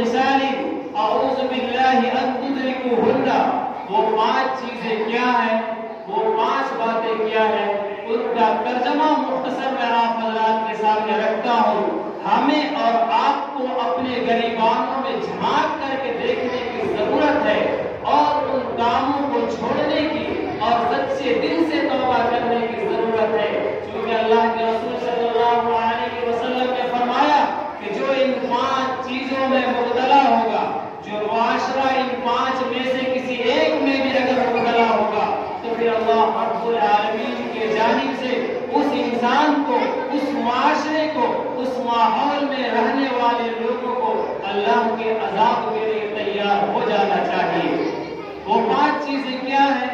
خصال اعوذ باللہ ان تدرکوہن، وہ 5 چیزیں کیا ہیں، وہ 5 باتیں کیا ہیں، ان کا ترجمہ مختصر میں آپ حضرات کے سامنے رکھتا ہوں۔ ہمیں اور آپ کو اپنے گریبانوں میں جھانک کر کے دیکھنے کی ضرورت ہے اور ان کاموں کو چھوڑنے کی اور سچے دل سے توبہ کرنے کی ضرورت ہے، کیونکہ اللہ کے رسول صلی اللہ علیہ وسلم نے فرمایا کہ جو ان 5 چیزوں میں مبتلا ہوگا، جو معاشرہ ان 5 میں سے کسی ایک میں بھی اگر مبتلا ہوگا، تو پھر اللہ رب العالمین کی جانب سے اس انسان کو، اس معاشرے کو، اس ماحول میں رہنے والے لوگوں کو اللہ کے عذاب کے لیے تیار ہو جانا چاہیے۔ وہ 5 چیزیں کیا ہیں؟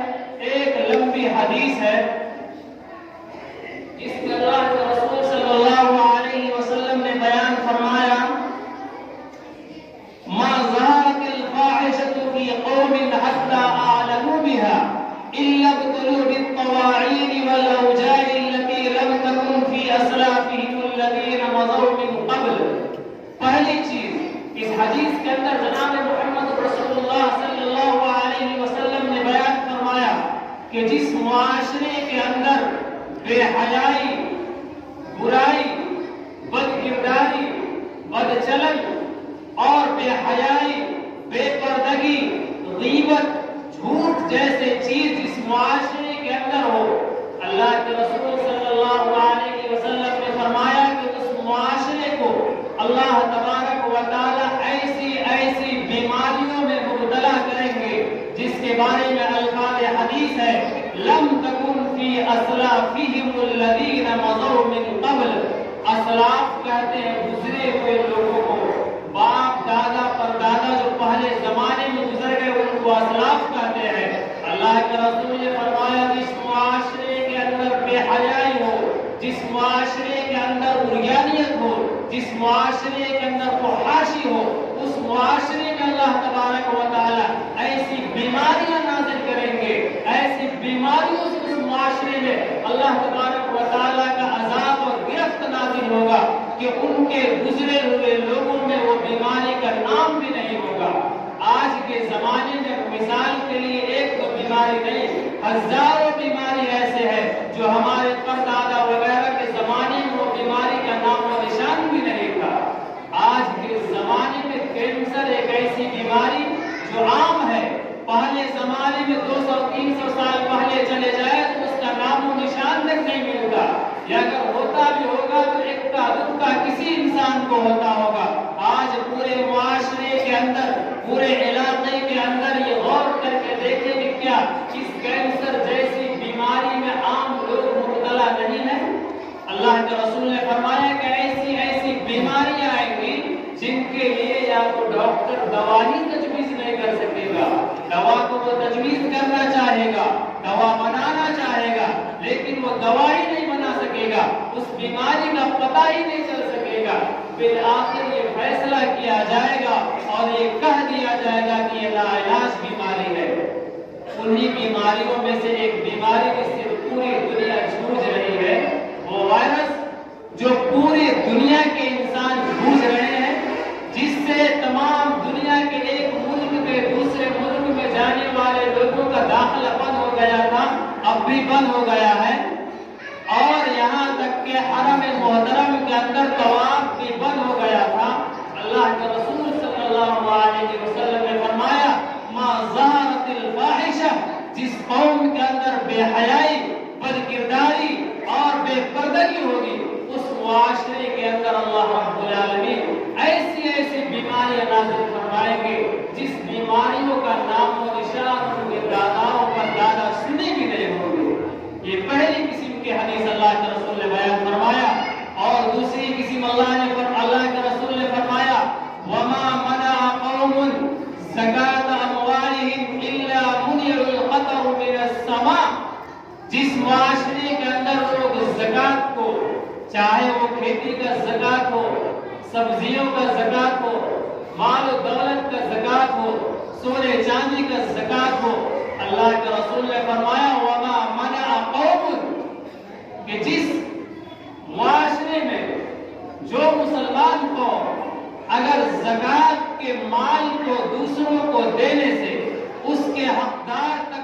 ایک لمبی حدیث ہے جس میں اللہ کے رسول صلی اللہ علیہ وسلم نے بیان فرمایا، ما ظهرت الفاحشة في قوم حتى أعلنوا بها إلا ابتلوا بالطواعين والأوجاع التي لم تكن في أسلافهم الذين مضوا من قبل۔ پہلی چیز اس حدیث کے اندر جناب محمد رسول اللہ صلی اللہ علیہ وسلم نے بیان فرمایا کہ جس معاشرے کے اندر بے حیائی، برائی، بد کرداری، بد چلن اور بے حیائی، بے پردگی، غیبت، جھوٹ جیسے چیز جس معاشرے کے اندر ہو، اللہ کے رسول صلی اللہ علیہ وسلم نے فرمایا کہ اس معاشرے کو اللہ تبارک و تعالی ایسی بیماریوں میں مبتلا کریں گے جس کے بارے میں الفاظ حدیث ہے، لم تکن فی اسلافہم الذین مضوا من قبل۔ اسلاف کہتے ہیں گزرے ہوئے لوگوں کو، باپ دادا پر دادا جو پہلے زمانے میں گزر گئے ان کو اسلاف کہتے ہیں۔ اللہ کے رسول نے فرمایا جس معاشرے کے اندر بے حیائی ہو، جس معاشرے کے اندر عریانیت ہو، جس معاشرے کے اندر فحاشی ہو، اس معاشرے میں اللہ تبارک و تعالی ایسی بیماریاں نازل کریں گے، ایسی بیماریوں سے اس معاشرے میں اللہ تبارک و تعالی کا عذاب اور گرفت نازل ہوگا کہ ان کے گزرے ہوئے لوگوں میں وہ بیماری کا نام بھی نہیں ہوگا۔ آج کے زمانے میں مثال کے لیے ایک تو بیماری نہیں، ہزاروں بیماری ایسے ہیں جو ہمارے پردادا وغیرہ کے زمانے میں وہ بیماری کا نام و نشان بھی نہیں تھا۔ آج کے زمانے میں کینسر ایک ایسی بیماری جو عام ہے، پہلے زمانے میں 200-300 سال پہلے چلے جائے تو اس کا نام و نشان تک نہیں ملتا، یا اگر ہوتا بھی ہوگا تو اکا دکا کسی انسان کو ہوتا ہوگا۔ آج پورے معاشرے کے اندر، پورے علاقے کے اندر یہ غور کر کے دیکھیں کہ کیا اس کینسر جیسی بیماری میں عام لوگ مبتلا نہیں ہیں؟ اللہ کے رسول نے فرمایا کہ ایسی بیماریاں آئیں گی جن کے لیے یا تو ڈاکٹر دوا ہی تجویز نہیں کر سکے گا، دوا کو وہ تجویز کرنا چاہے گا، دوا بنانا چاہے گا، لیکن وہ دوا ہی نہیں بنا سکے گا، اس بیماری کا پتہ ہی نہیں چل سکے گا۔ بالآخر یہ فیصلہ کیا جائے گا اور یہ کہہ دیا جائے گا کہ یہ لاعلاج بیماری ہے۔ انہی بیماریوں میں سے ایک بیماری جس سے پوری دنیا جھوج رہی ہے، وہ وائرس جو پوری دنیا کے انسان جھوج رہے ہیں، جس سے تمام دنیا کے ایک ملک میں دوسرے ملک میں جانے والے لوگوں کا داخلہ بند ہو گیا تھا، اب بھی بند ہو گیا ہے، اور یہاں تک کہ حرم محترم کے اندر طواف بھی بند ہو گیا تھا۔ اللہ کے رسول صلی اللہ علیہ وسلم نے فرمایا، ما ظہرت الفاحشہ، جس قوم کے اندر بے حیائی، بد کرداری اور بے پردگی ہوگی، اس معاشرے کے اندر اللہ رب العالمین ایسی بیماریاں نازل فرمائیں گے جس بیماریوں کا نام و نشان ان کے داداؤں پر دادا سنے بھی نہیں ہوں گے۔ یہ پہلی قسم کی حدیث اللہ کے رسول نے بیان فرمایا، اور دوسری قسم اللہ کے رسول نے فرمایا، وما منع قوم زکاة اموالهم الا منع القطر من السماء۔ جس معاشرے کے اندر لوگ زکات کو، چاہے وہ کھیتی کا زکات ہو، سبزیوں کا زکات ہو، مال و دولت کا زکات ہو، سونے چاندی کا زکات ہو، اللہ کے رسول نے فرمایا، وما منع قوم، کہ جس معاشرے میں جو مسلمان کو اگر زکات کے مال کو دوسروں کو دینے سے اس کے حقدار